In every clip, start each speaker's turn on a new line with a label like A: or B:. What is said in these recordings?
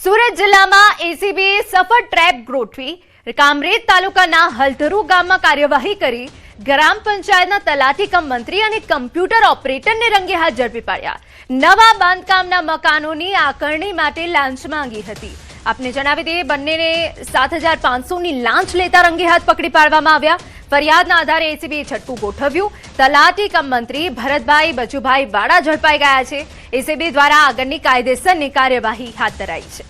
A: સુરત જિલ્લામાં એસીબીએ સફળ ટ્રેપ ગોઠવી કામરેજ તાલુકાના હલધરુ ગામમાં કાર્યવાહી કરી ગ્રામ પંચાયતના તલાટી કમ મંત્રી અને કમ્પ્યુટર ઓપરેટરને રંગે હાથ ઝડપી પાડ્યા. નવા બાંધકામના મકાનોની આકારણી માટે લાંચ માંગી હતી. આપને જણાવી દઈએ, બંનેને 7,500ની લાંચ લેતા રંગે હાથ પકડી પાડવામાં આવ્યા. ફરિયાદના આધારે એસીબીએ છટકું ગોઠવ્યું. તલાટી કમ મંત્રી ભરતભાઈ બચુભાઈ વાડા ઝડપાઈ ગયા છે. એસીબી દ્વારા આગળની કાયદેસરની કાર્યવાહી હાથ ધરાઈ છે.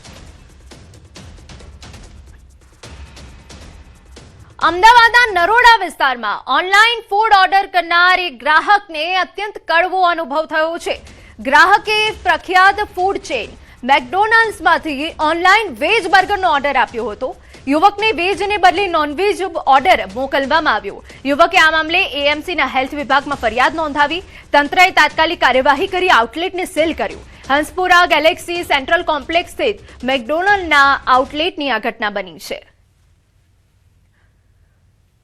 A: અમદાવાદના નરોડા વિસ્તારમાં ઓનલાઈન ફૂડ ઓર્ડર કરનાર એક ગ્રાહકને અત્યંત કડવો અનુભવ થયો છે. ગ્રાહકે પ્રખ્યાત ફૂડ ચેઇન મેકડોનાલ્ડ્સમાંથી ઓનલાઈન વેજ બર્ગરનો ઓર્ડર આપ્યો હતો. યુવકને વેજને બદલે નોનવેજ ઓર્ડર મોકલવામાં આવ્યો. યુવકે આ મામલે એએમસીના હેલ્થ વિભાગમાં ફરિયાદ નોંધાવી. તંત્રએ તાત્કાલિક કાર્યવાહી કરી આઉટલેટને સીલ કર્યું. હંસપુરા ગેલેક્સી સેન્ટ્રલ કોમ્પ્લેક્સ સ્થિત મેકડોનાલ્ડના આઉટલેટની આ ઘટના બની છે.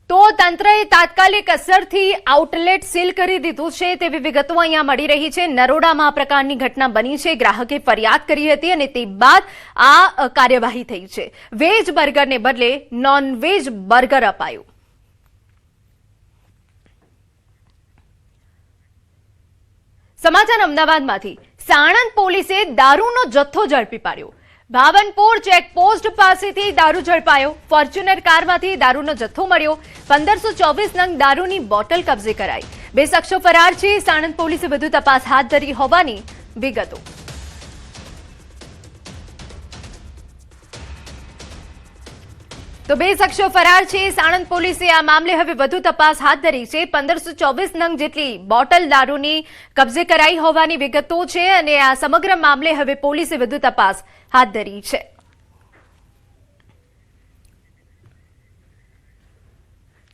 A: તો તંત્રએ તાત્કાલિક અસરથી આઉટલેટ સીલ કરી દીધું છે તેવી વિગતો અહીંયા મળી રહી છે. નરોડામાં આ પ્રકારની ઘટના બની છે. ગ્રાહકે ફરિયાદ કરી હતી અને તે બાદ આ કાર્યવાહી થઈ છે. વેજ બર્ગરને બદલે નોનવેજ બર્ગર અપાયું. સમાચાર અમદાવાદમાંથી. સાણંદ પોલીસે દારૂનો જથ્થો ઝડપી પાડ્યો. ભાવનપુર ચેકપોસ્ટ પાસેથી દારૂ ઝડપાયો. ફોર્ચ્યુનર કારમાંથી દારૂનો જથ્થો મળ્યો. 1524 નંગ દારૂની બોટલ કબજે કરાઈ. 2 શખ્સો ફરાર છે. સાણંદ પોલીસે વધુ તપાસ હાથ ધરી હોવાની વિગતો. તો 2 શખ્સો ફરાર છે. સાણંદ પોલીસે આ મામલે હવે વધુ તપાસ હાથ ધરી છે. 1524 નંગ જેટલી બોટલ દારૂની કબજે કરાઈ હોવાની વિગતો છે અને આ સમગ્ર મામલે હવે પોલીસે વધુ તપાસ હાથ ધરી છે.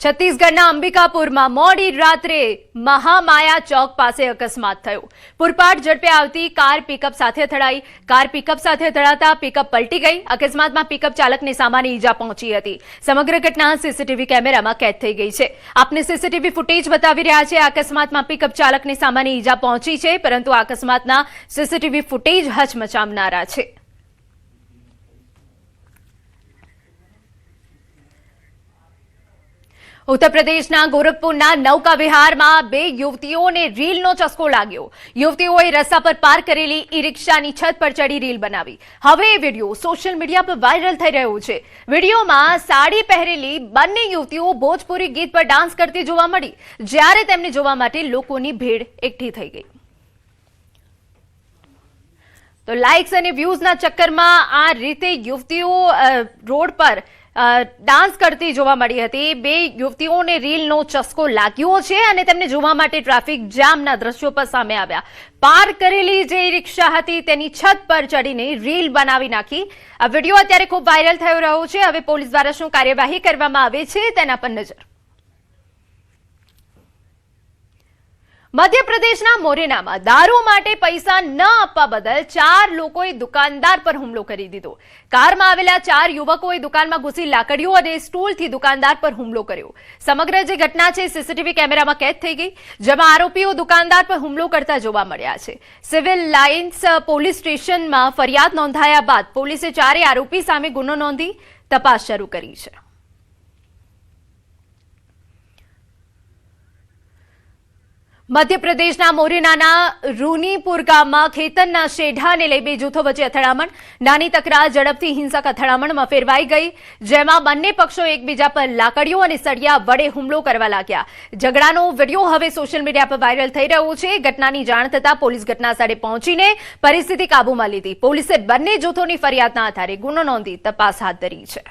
A: છત્તીસગઢના અંબિકાપુરમાં મોડી રાત્રે મહામાયા ચોક પાસે અકસ્માત થયો. પૂરપાટ ઝડપે આવતી કાર પિકઅપ સાથે અથડાઈ. કાર પિકઅપ સાથે અથડાતા પિકઅપ પલટી ગઈ. અકસ્માતમાં પિકઅપ ચાલકને સામાન્ય ઈજા પહોંચી હતી. સમગ્ર ઘટના સીસીટીવી કેમેરામાં કેદ થઈ ગઈ છે. આપને સીસીટીવી ફૂટેજ બતાવી રહ્યા છે. અકસ્માતમાં પિકઅપ ચાલકને સામાન્ય ઈજા પહોંચી છે, પરંતુ આ અકસ્માતના સીસીટીવી ફૂટેજ હચમચાવનારા છે. ઉત્તર પ્રદેશના ગોરખપુરના નૌકા વિહારમાં 2 યુવતીઓને રીલનો ચસ્કો લાગ્યો. યુવતીઓએ રસ્તા પર પાર્ક કરેલી ઈ રિક્ષાની છત પર ચડી રીલ બનાવી. હવે એ વિડીયો સોશિયલ મીડિયા પર વાયરલ થઈ રહ્યો છે. વિડીયોમાં સાડી પહેરેલી બંને યુવતીઓ ભોજપુરી ગીત પર ડાન્સ કરતી જોવા મળી, જ્યારે તેમને જોવા માટે લોકોની ભીડ એકઠી થઈ ગઈ. તો લાઇક્સ અને વ્યૂઝના ચક્કરમાં આ રીતે યુવતીઓ રોડ પર ડાન્સ કરતી જોવા મળી હતી. 2 યુવતીઓને રીલનો ચસ્કો લાગ્યો છે અને તેમને જોવા માટે ટ્રાફિક જામના દ્રશ્યો પર સામે આવ્યા. પાર્ક કરેલી જે રિક્ષા હતી તેની છત પર ચડીને રીલ બનાવી નાખી. આ વિડીયો અત્યારે ખૂબ વાયરલ થઈ રહ્યો છે. હવે પોલીસ દ્વારા શું કાર્યવાહી કરવામાં આવે છે તેના પર નજર. મધ્યપ્રદેશના મોરેનામાં દારૂ માટે પૈસા ન આપવા બદલ 4 લોકોએ દુકાનદાર પર હુમલો કરી દીધો. કારમાં આવેલા 4 યુવકોએ દુકાનમાં ઘૂસી લાકડીઓ અને સ્ટૂલથી દુકાનદાર પર હુમલો કર્યો. સમગ્ર જે ઘટના છે સીસીટીવી કેમેરામાં કેદ થઈ ગઈ, જેમાં આરોપીઓ દુકાનદાર પર હુમલો કરતા જોવા મળ્યા છે. સિવિલ લાઇન્સ પોલીસ સ્ટેશનમાં ફરિયાદ નોંધાયા બાદ પોલીસે 4 આરોપી સામે ગુનો નોંધી તપાસ શરૂ કરી છે. મધ્યપ્રદેશના મોરેનાના રૂનીપુર ગામમાં ખેતરના શેઢાને લઈ 2 જૂથો વચ્ચે અથડામણ. નાની તકરાર ઝડપથી હિંસક અથડામણમાં ફેરવાઈ ગઈ, જેમાં બંને પક્ષો એકબીજા પર લાકડીઓ અને સળિયા વડે હુમલો કરવા લાગ્યા. ઝઘડાનો વિડીયો હવે સોશિયલ મીડિયા પર વાયરલ થઈ રહ્યો છે. ઘટનાની જાણ થતાં પોલીસ ઘટના સ્થળે પહોંચીને પરિસ્થિતિ કાબૂમાં લીધી. પોલીસે બંને જૂથોની ફરિયાદના આધારે ગુનો નોંધી તપાસ હાથ ધરી છે.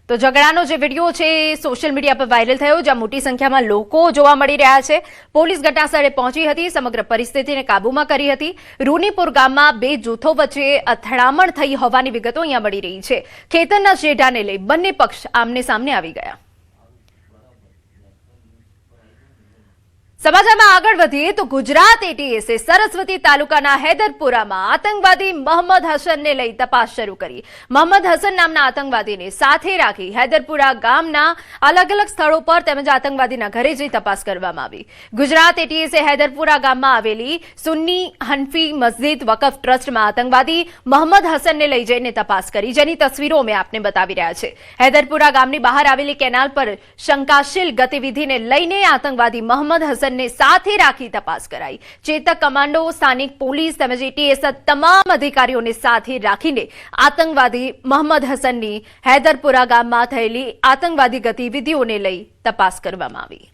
A: તો ઝઘડાનો જે વિડીયો છે એ સોશિયલ મીડિયા પર વાયરલ થયો, જ્યાં મોટી સંખ્યામાં લોકો જોવા મળી રહ્યા છે. પોલીસ ઘટના સ્થળે પહોંચી હતી, સમગ્ર પરિસ્થિતિને કાબૂમાં કરી હતી. રૂનીપુર ગામમાં 2 જૂથો વચ્ચે અથડામણ થઈ હોવાની વિગતો અહીંયા મળી રહી છે. ખેતરના શેઢાને લઈ બંને પક્ષ આમને સામને આવી ગયા. સમાચારમાં આગળ વધીએ તો ગુજરાત એટીએસે સરસ્વતી તાલુકાના હૈદરપુરામાં આતંકવાદી મોહમ્મદ હસનને લઈ તપાસ શરૂ કરી। મોહમ્મદ હસન નામના આતંકવાદીને સાથે રાખી હૈદરપુરા ગામના અલગ અલગ સ્થળો પર તેમજ આતંકવાદીના ઘરે જઈ તપાસ કરવામાં આવી। ગુજરાત એટીએસે હૈદરપુરા ગામમાં આવેલી સુન્ની હનફી મસ્જિદ વકફ ટ્રસ્ટમાં આતંકવાદી મોહમ્મદ હસનને લઈ જઈને તપાસ કરી, જેની તસવીરો અમે આપને બતાવી રહ્યા છે। હૈદરપુરા ગામની બહાર આવેલી કેનાલ પર શંકાશીલ ગતિવિધિને લઈને આતંકવાદી મોહમ્મદ હસન ने साथे राखी तपास कराई। चेतक कमांडो, स्थानिक पोलीस તેમજ એટીએસ તમામ અધિકારીઓને સાથે રાખીને આતંકવાદી મોહમ્મદ હસનની હૈદરપુરા ગામમાં થયેલી આતંકવાદી ગતિવિધિઓને લઈ તપાસ કરવામાં આવી।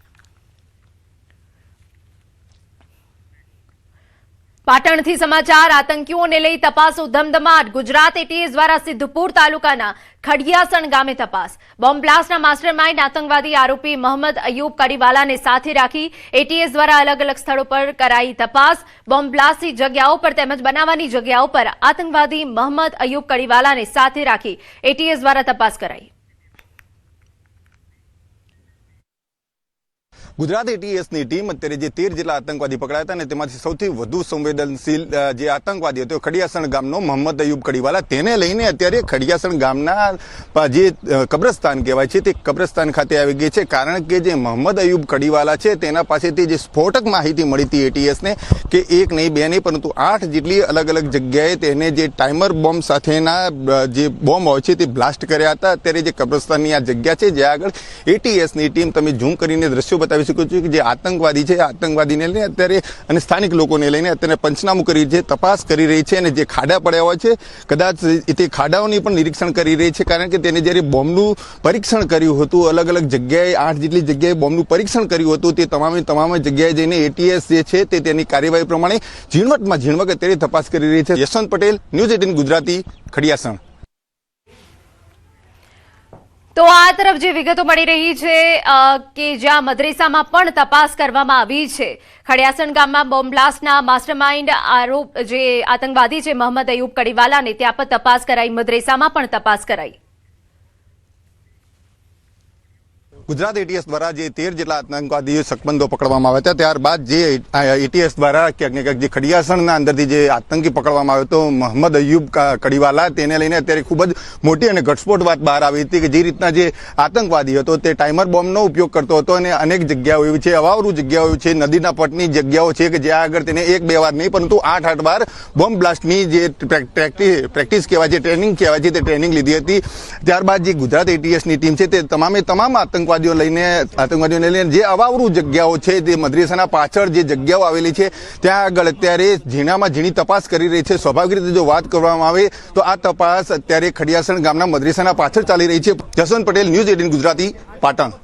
A: પાટણથી સમાચાર, આતંકીઓને લઈ તપાસો ધમધમાટ। ગુજરાત એટીએસ દ્વારા સિદ્ધપુર તાલુકાના ખડિયાસણ ગામે તપાસ। બોમ્બ બ્લાસ્ટના માસ્ટરમાઇન્ડ આતંકવાદી આરોપી મોહમ્મદ અયુબ કડીવાલાને સાથે રાખી એટીએસ દ્વારા અલગ અલગ સ્થળો પર કરાઈ તપાસ। બોમ્બ બ્લાસ્ટની જગ્યાઓ પર તેમજ બનાવવાની જગ્યાઓ પર આતંકવાદી મોહમ્મદ અયુબ કડીવાલાને સાથે રાખી એટીએસ દ્વારા તપાસ કરાઈ।
B: ગુજરાત એટીએસની ટીમ અત્યારે જે 13 જેટલા આતંકવાદી પકડાયા હતા અને તેમાંથી સૌથી વધુ સંવેદનશીલ જે આતંકવાદી હતો ખડિયાસણ ગામનો મોહમ્મદ અયુબ કડીવાલા, તેને લઈને અત્યારે ખડિયાસણ ગામના જે કબ્રસ્તાન કહેવાય છે તે કબ્રસ્તાન ખાતે આવી ગઈ છે। કારણ કે જે મોહમ્મદ અયુબ કડીવાલા છે તેના પાસેથી જે સ્ફોટક માહિતી મળી હતી એટીએસને કે એક નહીં બે નહીં પરંતુ 8 જેટલી અલગ અલગ જગ્યાએ તેને જે ટાઈમર બોમ્બ સાથેના જે બોમ્બ હોય છે તે બ્લાસ્ટ કર્યા હતા। અત્યારે જે કબ્રસ્તાનની આ જગ્યા છે જ્યાં આગળ એટીએસની ટીમ, તમે ઝૂમ કરીને દ્રશ્યો બતાવી શકો છો કે જે આતંકવાદી છે આતંકવાદીને લઈને અત્યારે અને સ્થાનિક લોકોને લઈને અત્યારે પંચનામું કરી છે, તપાસ કરી રહી છે અને જે ખાડા પડ્યા હોય છે કદાચ તે ખાડાઓની પણ નિરીક્ષણ કરી રહી છે। કારણ કે તેને જ્યારે બોમ્બનું પરીક્ષણ કર્યું હતું, અલગ અલગ જગ્યાએ 8 જેટલી જગ્યાએ બોમ્બનું પરીક્ષણ કર્યું હતું, તે તમામ જગ્યાએ જઈને એટીએસ જે છે તે તેની કાર્યવાહી પ્રમાણે ઝીણવટ અત્યારે તપાસ કરી રહી છે। યશવંત પટેલ, ન્યૂઝ 18 ગુજરાતી, ખડિયાસણ।
A: તો આ તરફ જે વિગતો મળી રહી છે કે જ્યાં મદ્રેસામાં પણ તપાસ કરવામાં આવી છે। ખડિયાસણ ગામમાં બોમ્બ બ્લાસ્ટના માસ્ટરમાઇન્ડ આરોપ જે આતંકવાદી છે મોહમ્મદ અયુબ કડીવાલાને ત્યાં પર તપાસ કરાઈ, મદ્રેસામાં પણ તપાસ કરાઈ।
B: ગુજરાત એટીએસ દ્વારા જે 13 જેટલા આતંકવાદીઓ શકમંદો પકડવામાં આવ્યા હતા, ત્યારબાદ જે એટીએસ દ્વારા ક્યાંક ને ક્યાંક જે ખડિયાસણના અંદરથી જે આતંકી પકડવામાં આવ્યો હતો મોહમ્મદ અયુબ કડીવાલા, તેને લઈને અત્યારે ખૂબ જ મોટી અને ઘટસ્ફોટ વાત બહાર આવી હતી કે જે રીતના જે આતંકવાદી હતો તે ટાઈમર બોમ્બનો ઉપયોગ કરતો હતો અને અનેક જગ્યાઓ એવી છે, અવાવરૂ જગ્યાઓ છે, નદીના પટની જગ્યાઓ છે કે જ્યાં આગળ તેને 1-2 વાર નહીં પરંતુ 8 વાર બોમ્બ બ્લાસ્ટની જે પ્રેક્ટિસ કહેવાય છે, ટ્રેનિંગ કહેવાય છે, તે ટ્રેનિંગ લીધી હતી। ત્યારબાદ જે ગુજરાત એટીએસની ટીમ છે તે તમામ આતંકવાદીઓને લઈને જે અવાવરૂ જગ્યાઓ છે તે મદ્રેસાના પાછળ જે જગ્યાઓ આવેલી છે ત્યાં આગળ અત્યારે ઝીણામાં ઝીણી તપાસ કરી રહી છે। સ્વાભાવિક રીતે જો વાત કરવામાં આવે તો આ તપાસ અત્યારે ખડિયાસણ ગામના મદ્રેસાના પાછળ ચાલી રહી છે। યશવંત પટેલ, ન્યૂઝ 18 ગુજરાતી, પાટણ।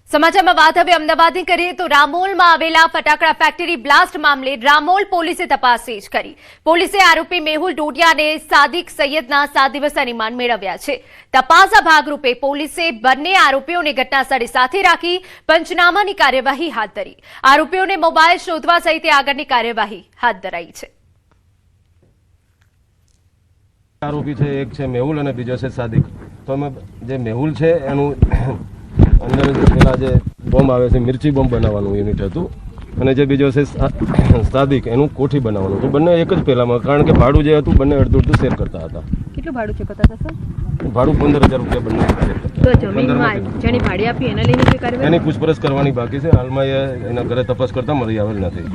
A: સમાચારમાં વાત હવે અમદાવાદની કરીએ તો રામોલમાં આવેલા ફટાકડા ફેક્ટરી બ્લાસ્ટ મામલે રામોલ પોલીસે તપાસ તેજ કરી। પોલીસે આરોપી મેહુલ ડોડિયા અને સાદિક સૈયદના 7 દિવસના રિમાન્ડ મેળવ્યા છે। તપાસના ભાગરૂપે પોલીસે બંને આરોપીઓને ઘટનાસ્થળે સાથે રાખી પંચનામાની કાર્યવાહી હાથ ધરી। આરોપીઓને મોબાઈલ શોધવા સહિત આગળની કાર્યવાહી હાથ ધરાઈ છે।
C: આરોપી છે, એક છે મેહુલ અને બીજો છે સાદિક। તો અમે જે મેહુલ છે એનું અંદર પેલા જે બોમ્બ આવે છે મિર્ચી બોમ્બ બનાવવાનું યુનિટ હતું અને જે બીજો છે સાદિક એનું કોઠી બનાવવાનું હતું। બંને એક જ પેલામાં, કારણ કે ભાડું જે હતું બંને અડધું શેર કરતા હતા।
D: કેટલું ભાડું ચૂકવતા હતા સર?
C: ભાડું 15,000 રૂપિયા બંને શેર કરતા।
D: તો જમીનમાં જેની ભાડે આપી એના લઈને કોઈ કાર્યવાહી?
C: એની પૂછપરછ કરવાની બાકી છે, હાલમાં એના ઘરે તપાસ કરતા મળી આવેલ નથી।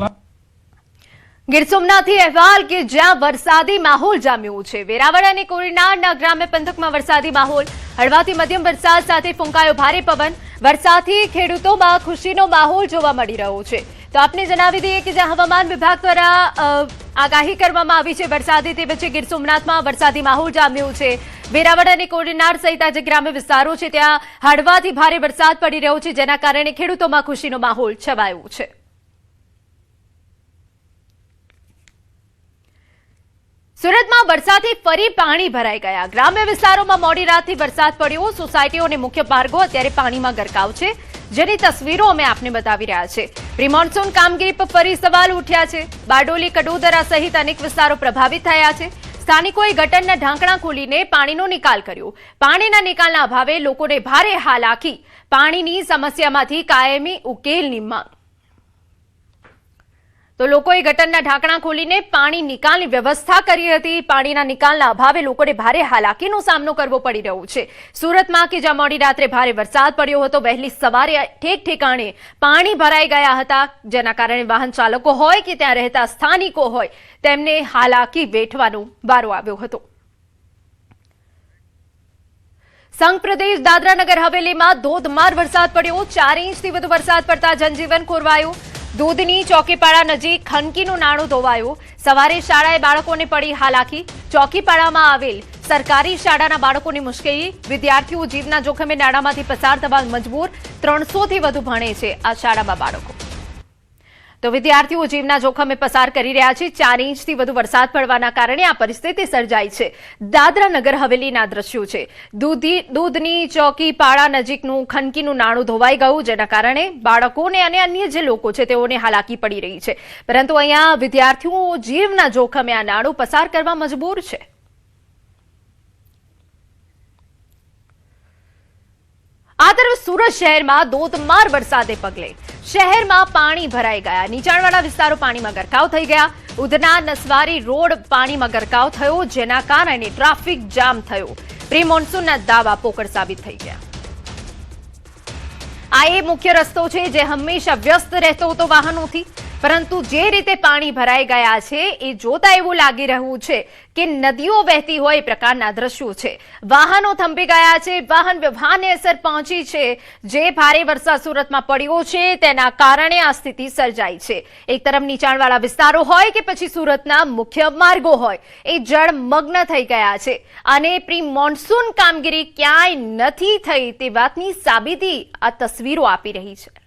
A: ગીર સોમનાથથી અહેવાલ કે જ્યાં વરસાદી માહોલ જામ્યો છે। વેરાવળ અને કોડીનારના ગ્રામ્ય પંથકમાં વરસાદી માહોલ, હળવાથી મધ્યમ વરસાદ સાથે ફૂંકાયો ભારે પવન। વરસાદથી ખેડૂતોમાં ખુશીનો માહોલ જોવા મળી રહ્યો છે। તો આપને જણાવી દઈએ કે જ્યાં હવામાન વિભાગ દ્વારા આગાહી કરવામાં આવી છે વરસાદી, તે વચ્ચે ગીર સોમનાથમાં વરસાદી માહોલ જામ્યો છે। વેરાવળ અને કોડીનાર સહિત જે ગ્રામ્ય વિસ્તારો છે ત્યાં હળવાથી ભારે વરસાદ પડી રહ્યો છે, જેના કારણે ખેડૂતોમાં ખુશીનો માહોલ છવાયો છે। સુરતમાં વરસાદથી ફરી પાણી ભરાઈ ગયા। ગ્રામ્ય વિસ્તારોમાં મોડી રાતથી વરસાદ પડ્યો। સોસાયટીઓ અને મુખ્ય માર્ગો અત્યારે પાણીમાં ગરકાવ છે, જેની તસવીરો અમે આપને બતાવી રહ્યા છે। પ્રી મોન્સૂન કામગીરી પર ફરી સવાલ ઉઠ્યા છે। બારડોલી, કડોદરા સહિત અનેક વિસ્તારો પ્રભાવિત થયા છે। સ્થાનિકોએ ગટરના ઢાંકણા ખોલીને પાણીનો નિકાલ કર્યો। પાણીના નિકાલના અભાવે લોકોને ભારે હાલાકી, પાણીની સમસ્યામાંથી કાયમી ઉકેલની માંગ। તો લોકોએ ગટરના ઢાંકણા ખોલીને પાણી નિકાલની વ્યવસ્થા કરી હતી. પાણીના નિકાલના અભાવે લોકોને ભારે હાલાકીનો સામનો કરવો પડી રહ્યો છે. સુરતમાં કે જ્યાં મોડી રાત્રે ભારે વરસાદ પડ્યો હતો, વહેલી સવારે ઠેક ઠેકાણે પાણી ભરાઈ ગયા હતા, જેના કારણે વાહન ચાલકો હોય કે ત્યાં રહેતા સ્થાનિકો હોય તેમને હાલાકી વેઠવાનો વારો આવ્યો હતો. સંઘ પ્રદેશ દાદરા નગર હવેલીમાં ધોધમાર વરસાદ પડ્યો. 4 ઇંચથી વધુ વરસાદ પડતા જનજીવન ખોરવાયું. દૂધની ચોકીપાડા નજીક ખનકીનું નાણું ધોવાયું. સવારે શાળાએ બાળકોને પડી હાલાકી. ચોકીપાડામાં આવેલ સરકારી શાળાના બાળકોની મુશ્કેલી. વિદ્યાર્થીઓ જીવના જોખમે નાણામાંથી પસાર થવા મજબૂર. 300 થી વધુ ભણે છે આ શાળામાં બાળકો. તો વિદ્યાર્થીઓ જીવના જોખમે પસાર કરી રહ્યા છે. 4 ઇંચથી વધુ વરસાદ પડવાના કારણે આ પરિસ્થિતિ સર્જાઈ છે. દાદરા નગર હવેલીના દ્રશ્યો છે. દૂધની ચોકીપાડા નજીકનું ખનકીનું નાણું ધોવાઈ ગયું, જેના કારણે બાળકોને અને અન્ય જે લોકો છે તેઓને હાલાકી પડી રહી છે. પરંતુ અહીંયા વિદ્યાર્થીઓ જીવના જોખમે આ નાણું પસાર કરવા મજબૂર છે. આ તરફ સુરત શહેરમાં ધોધમાર વરસાદે પગલે શહેરમાં પાણી ભરાઈ ગયા. નીચાણવાળા વિસ્તારો પાણીમાં ગરકાવ થઈ ગયા. ઉધના નસવારી રોડ પાણીમાં ગરકાવ થયો, જેના કારણે ટ્રાફિક જામ થયો. પ્રી મોન્સૂનના દાવા પોકળ સાબિત થઈ ગયા. આ એ મુખ્ય રસ્તો છે જે હંમેશા વ્યસ્ત રહેતો હતો વાહનોથી, પરંતુ જે રીતે પાણી ભરાઈ ગયા છે એ જોતા એવું લાગી રહ્યું છે કે નદીઓ વહેતી હોય એ પ્રકારના દ્રશ્યો છે. વાહનો થંભી ગયા છે, વાહન વ્યવહારને અસર પહોંચી છે. જે ભારે વરસાદ સુરતમાં પડ્યો છે તેના કારણે આ સ્થિતિ સર્જાઈ છે. એક તરફ નીચાણવાળા વિસ્તારો હોય કે પછી સુરતના મુખ્ય માર્ગો હોય એ જળમગ્ન થઈ ગયા છે અને પ્રી મોન્સૂન કામગીરી ક્યાંય નથી થઈ તે વાતની સાબિતી આ તસવીરો આપી રહી છે.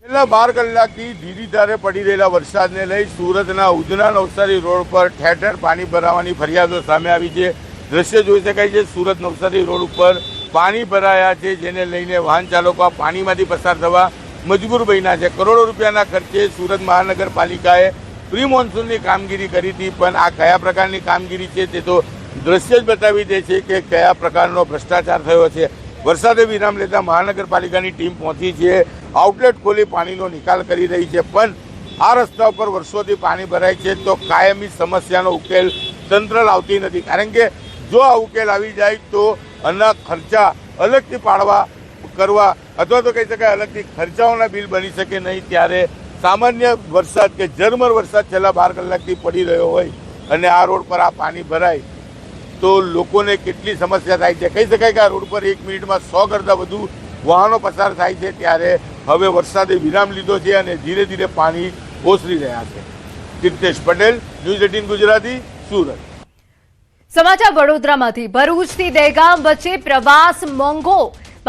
E: છેલ્લા 12 કલાકથી ધીરી ધારે પડી રહેલા વરસાદને લઈ સુરતના ઉધના નવસારી રોડ પર ઠેર ઠેર પાણી ભરાવાની ફરિયાદો સામે આવી છે. દ્રશ્ય જોઈ શકાય છે. સુરત નવસારી રોડ ઉપર પાણી ભરાયા છે, જેને લઈને વાહન ચાલકો આ પાણીમાંથી પસાર થવા મજબૂર બન્યા છે. કરોડો રૂપિયાના ખર્ચે સુરત મહાનગરપાલિકાએ પ્રી મોન્સૂનની કામગીરી કરી હતી, પણ આ કયા પ્રકારની કામગીરી છે તે તો દ્રશ્ય જ બતાવી દે છે કે કયા પ્રકારનો ભ્રષ્ટાચાર થયો છે. વરસાદે વિરામ લેતા મહાનગરપાલિકાની ટીમ પહોંચી છે, આઉટલેટ ખોલી પાણીનો નિકાલ કરી રહી છે, પણ આ રસ્તા ઉપર વર્ષોથી પાણી ભરાય છે તો કાયમી સમસ્યાનો ઉકેલ તંત્ર લાવતી નથી. કારણ કે જો આ ઉકેલ આવી જાય તો આના ખર્ચા અલગથી કરવા અથવા તો કહી શકાય અલગથી ખર્ચાઓના બિલ બની શકે નહીં. ત્યારે સામાન્ય વરસાદ કે ઝરમર વરસાદ છેલ્લા 12 કલાકથી પડી રહ્યો હોય અને આ રોડ પર આ પાણી ભરાય તો લોકોને કેટલી સમસ્યા થાય છે. કહી શકાય કે આ રોડ પર 1 મિનિટમાં 100 કરતાં વધુ વાહનો પસાર થાય છે. ત્યારે હવે વરસાદે વિરામ લીધો છે અને ધીરે ધીરે પાણી ઓસરી રહ્યા છે. તીર્થેશ પટેલ, ન્યૂઝ 18 ગુજરાતી, સુરત.
A: સમાચાર વડોદરામાંથી. ભરૂચથી દહેગામ વચ્ચે પ્રવાસ મોંઘો.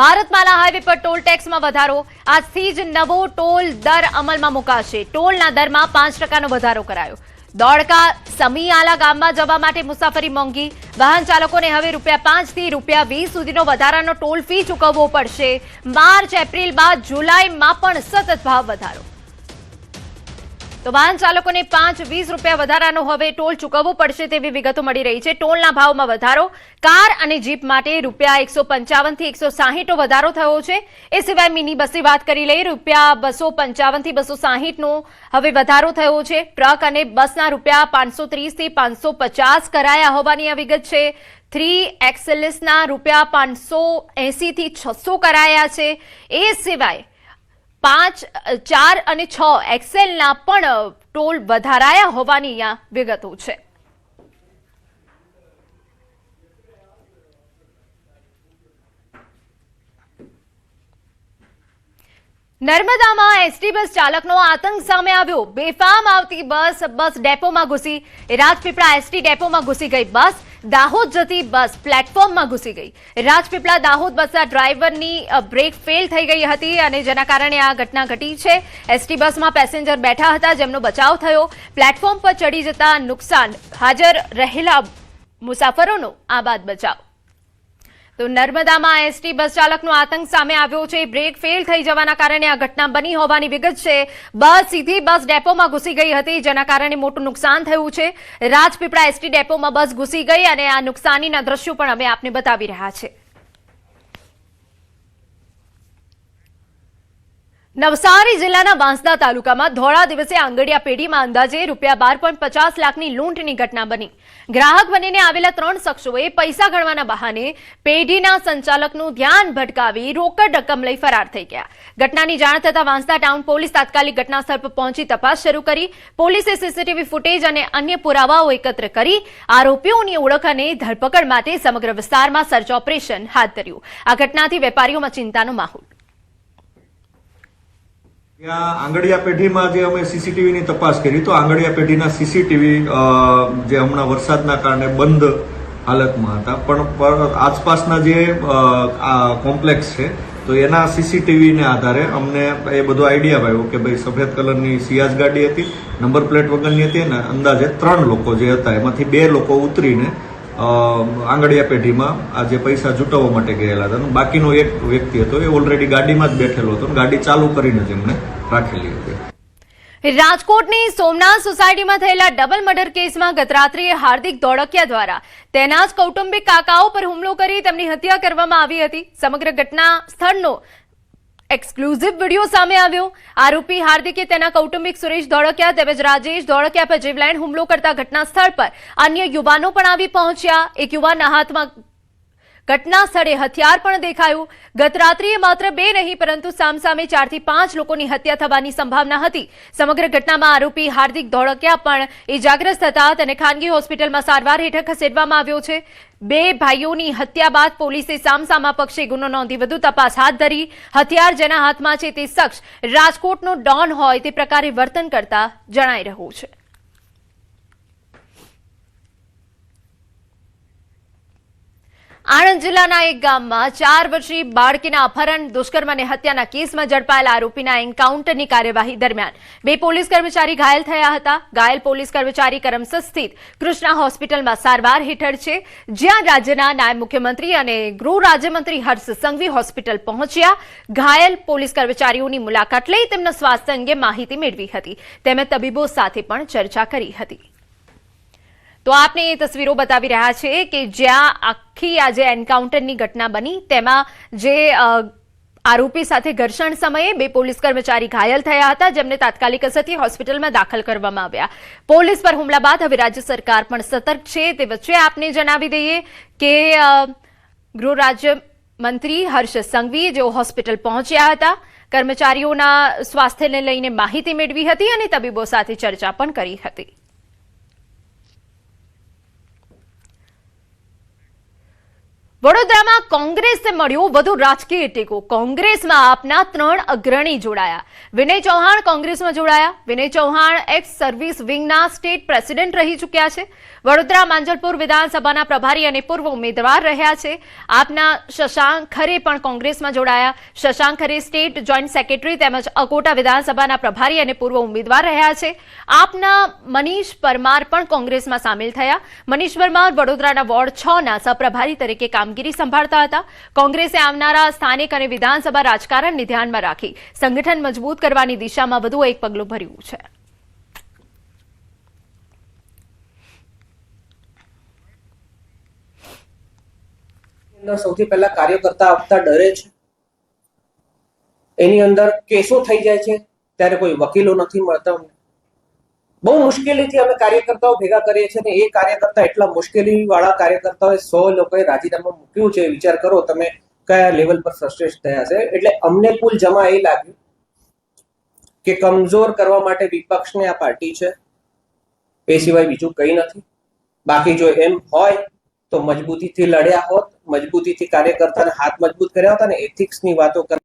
A: ભારતમાલા હાઈવે પર ટોલ ટેક્સમાં વધારો. આજથી જ નવો ટોલ દર અમલમાં મુકાશે. ટોલના દરમાં 5% વધારો કરાયો. દોડકા સમીઆલા ગામમાં જવા માટે મુસાફરી મોંઘી. વાહન ચાલકોને હવે ₹5 થી ₹20 સુધીનો વધારાનો ટોલ ફી ચૂકવવો પડશે. માર્ચ એપ્રિલ બાદ જુલાઈમાં પણ સતત ભાવ વધારો. તો વાહન ચાલકોને ₹5-20 વધારાનો હવે ટોલ ચૂકવવો પડશે તેવી વિગતો મળી રહી છે. ટોલના ભાવમાં વધારો. કાર અને જીપ માટે ₹155 થી 160 વધારો થયો છે. એ સિવાય મિની બસની વાત કરી લઈએ, ₹255 થી 260 નો હવે વધારો થયો છે. ટ્રક અને બસના ₹530 થી 550 કરાયા હોવાની આ વિગત છે. 3XLSના ₹580 થી 600 કરાયા છે. એ સિવાય 5, 4 અને 6 એક્સેલના પણ ટોલ વધારાયા હોવાની આ વિગતો છે. નર્મદામાં એસટી બસ ચાલકનો આતંક સામે આવ્યો. બેફામ આવતી બસ ડેપોમાં ઘૂસી. રાજપીપળા એસટી ડેપોમાં ઘૂસી ગઈ બસ. દાહોદ જતી બસ પ્લેટફોર્મમાં ઘૂસી ગઈ. રાજપીપળા દાહોદ બસના ડ્રાઈવરની બ્રેક ફેલ થઈ ગઈ હતી અને જેના કારણે આ ઘટના ઘટી છે. એસટી બસમાં પેસેન્જર બેઠા હતા, જેમનો બચાવ થયો. પ્લેટફોર્મ પર ચડી જતા નુકસાન. હાજર રહેલા મુસાફરોનો આ બાદ બચાવ. તો નર્મદામાં એસટી બસ ચાલકનો આતંક સામે આવ્યો છે. બ્રેક ફેલ થઈ જવાના કારણે આ ઘટના બની હોવાની વિગત છે. બસ સીધી બસ ડેપોમાં ઘૂસી ગઈ હતી, જેના કારણે મોટું નુકસાન થયું છે. રાજપીપળા એસટી ડેપોમાં બસ ઘૂસી ગઈ અને આ નુકસાનીના દ્રશ્યો પણ અમે આપને બતાવી રહ્યા છે. નવસારી જિલ્લાના વાંસદા તાલુકામાં ધોળા દિવસે આંગડિયા પેઢીમાં અંદાજે ₹12.50 લાખની લૂંટની ઘટના બની. ગ્રાહક બનીને આવેલા 3 શખ્સોએ પૈસા ગણવાના બહાને પેઢીના સંચાલકનું ધ્યાન ભટકાવી રોકડ રકમ લઈ ફરાર થઈ ગયા. ઘટનાની જાણ થતાં વાંસદા ટાઉન પોલીસ તાત્કાલિક ઘટનાસ્થળ પર પહોંચી તપાસ શરૂ કરી. પોલીસે સીસીટીવી ફૂટેજ અને અન્ય પુરાવાઓ એકત્ર કરી આરોપીઓની ઓળખ અને ધરપકડ માટે સમગ્ર વિસ્તારમાં સર્ચ ઓપરેશન હાથ ધર્યું. આ ઘટનાથી વેપારીઓમાં ચિંતાનો માહોલ.
F: ત્યાં આંગડિયા પેઢીમાં જે અમે સીસીટીવીની તપાસ કરી તો આંગડિયા પેઢીના સીસીટીવી જે હમણાં વરસાદના કારણે બંધ હાલતમાં હતા, પણ આસપાસના જે કોમ્પ્લેક્સ છે તો એના સીસીટીવીને આધારે અમને એ બધો આઈડિયા આવ્યો કે ભાઈ સફેદ કલરની સિયાઝ ગાડી હતી, નંબર પ્લેટ વગરની હતી અને અંદાજે 3 લોકો જે હતા એમાંથી 2 લોકો ઉતરીને આંગડિયા પેઢીમાં આ જે પૈસા જૂટવવા માટે ગયેલા હતા. બાકીનો એક વ્યક્તિ હતો એ ઓલરેડી ગાડીમાં જ બેઠેલો હતો, ગાડી ચાલુ કરીને જ એમને રાખેલી હતી.
A: રાજકોટની સોમનાથ સોસાયટીમાં થયેલા ડબલ મર્ડર કેસમાં ગત રાત્રિએ હાર્દિક ધોળકિયા દ્વારા તેના જ કૌટુંબિક કાકાઓ પર હુમલો કરી તેમની હત્યા કરવામાં આવી હતી. સમગ્ર ઘટના સ્થળનો એક્સક્લુઝિવ વિડીયો સામે આવ્યો. આરોપી હાર્દિકે તેના કૌટુંબિક સુરેશ ધોળકિયા તેમજ રાજેશ ધોળકિયા પર જીવલેણ હુમલો કરતા ઘટના સ્થળ પર અન્ય યુવાનો પણ આવી પહોંચ્યા. એક યુવાનના હાથમાં ઘટના સ્થળે હથિયાર પણ દેખાયું. ગત રાત્રિએ માત્ર 2 નહીં પરંતુ સામસામે 4 થી 5 લોકોની હત્યા થવાની સંભાવના હતી. સમગ્ર ઘટનામાં આરોપી હાર્દિક ધોળકિયા પણ ઇજાગ્રસ્ત હતા. તેને ખાનગી હોસ્પિટલમાં સારવાર હેઠળ ખસેડવામાં આવ્યો છે. 2 ભાઈઓની હત્યા બાદ પોલીસે સામસામા પક્ષે ગુનો નોંધી વધુ તપાસ હાથ ધરી. હથિયાર જેના હાથમાં છે તે શખ્સ રાજકોટનો ડોન હોય તે પ્રકારે વર્તન કરતા જણાઈ રહ્યું છે. આણંદ જિલ્લાના એક ગામમાં 4 વર્ષીય બાળકીના અપહરણ, દુષ્કર્મ અને હત્યાના કેસમાં ઝડપાયેલા આરોપીના એન્કાઉન્ટરની કાર્યવાહી દરમિયાન 2 પોલીસ કર્મચારી ઘાયલ થયા હતા. ઘાયલ પોલીસ કર્મચારી કરમસદ સ્થિત કૃષ્ણા હોસ્પિટલમાં સારવાર હેઠળ છે, જ્યાં રાજ્યના નાયબ મુખ્યમંત્રી અને ગૃહ રાજ્યમંત્રી હર્ષ સંઘવી હોસ્પિટલ પહોંચ્યા. ઘાયલ પોલીસ કર્મચારીઓની મુલાકાત લઈ તેમના સ્વાસ્થ્ય અંગે માહિતી મેળવી હતી. તેમજ તબીબો સાથે પણ ચર્ચા કરી હતી. તો આપને એ તસવીરો બતાવી રહ્યા છે કે જ્યાં આખી આ જે એન્કાઉન્ટરની ઘટના બની તેમાં જે આરોપી સાથે ઘર્ષણ સમયે 2 પોલીસ કર્મચારી ઘાયલ થયા હતા, જેમને તાત્કાલિક અસરથી હોસ્પિટલમાં દાખલ કરવામાં આવ્યા. પોલીસ પર હુમલા બાદ હવે રાજ્ય સરકાર પણ સતર્ક છે. તે વચ્ચે આપને જણાવી દઈએ કે ગૃહ રાજ્ય મંત્રી હર્ષ સંઘવી જેઓ હોસ્પિટલ પહોંચ્યા હતા, કર્મચારીઓના સ્વાસ્થ્યને લઈને માહિતી મેળવી હતી અને તબીબો સાથે ચર્ચા પણ કરી હતી. વડોદરામાં કોંગ્રેસને મળ્યો વધુ રાજકીય ટેકો. કોંગ્રેસમાં આપના 3 અગ્રણી જોડાયા. વિનય ચૌહાણ કોંગ્રેસમાં જોડાયા. વિનય ચૌહાણ એક્સ સર્વિસ વિંગના સ્ટેટ પ્રેસિડેન્ટ રહી ચૂક્યા છે. વડોદરા માંજલપુર વિધાનસભાના પ્રભારી અને પૂર્વ ઉમેદવાર રહ્યા છે. આપના શશાંક ખરે પણ કોંગ્રેસમાં જોડાયા. શશાંક ખરે સ્ટેટ જોઈન્ટ સેક્રેટરી તેમજ અકોટા વિધાનસભાના પ્રભારી અને પૂર્વ ઉમેદવાર રહ્યા છે. આપના મનીષ પરમાર પણ કોંગ્રેસમાં સામેલ થયા. મનીષ પરમાર વડોદરાના વોર્ડ 6ના સહપ્રભારી તરીકે કામગીરી સંભાળતા હતા. કોંગ્રેસે આવનારા સ્થાનિક અને વિધાનસભા રાજકારણને ધ્યાનમાં રાખી સંગઠન મજબૂત કરવાની દિશામાં વધુ એક પગલું ભર્યું છે.
G: સૌથી પહેલા કાર્યકર્તા આપતા ડરે છે. એની અંદર કેસો થઈ જાય છે ત્યારે કોઈ વકીલો નથી મળતા. બહુ મુશ્કેલીથી અમે કાર્યકર્તાઓ ભેગા કરીએ છીએ અને એ કાર્યકર્તા એટલા મુશ્કેલી વાળા કાર્યકર્તાઓએ 100 લોકોએ રાજીનામું મૂક્યું છે. વિચાર કરો તમે કયા લેવલ પર ફ્રસ્ટ્રેટ થયા છે. એટલે અમને કુલ જમા એ લાગ્યું કે કમજોર કરવા માટે વિપક્ષને આ પાર્ટી છે, એ સિવાય બીજું કંઈ નથી. બાકી જો એમ હોય તો મજબૂતીથી લડ્યા હોત, મજબૂતીથી કાર્યકર્તાને હાથ મજબૂત કર્યા હોત અને એથિક્સની વાતો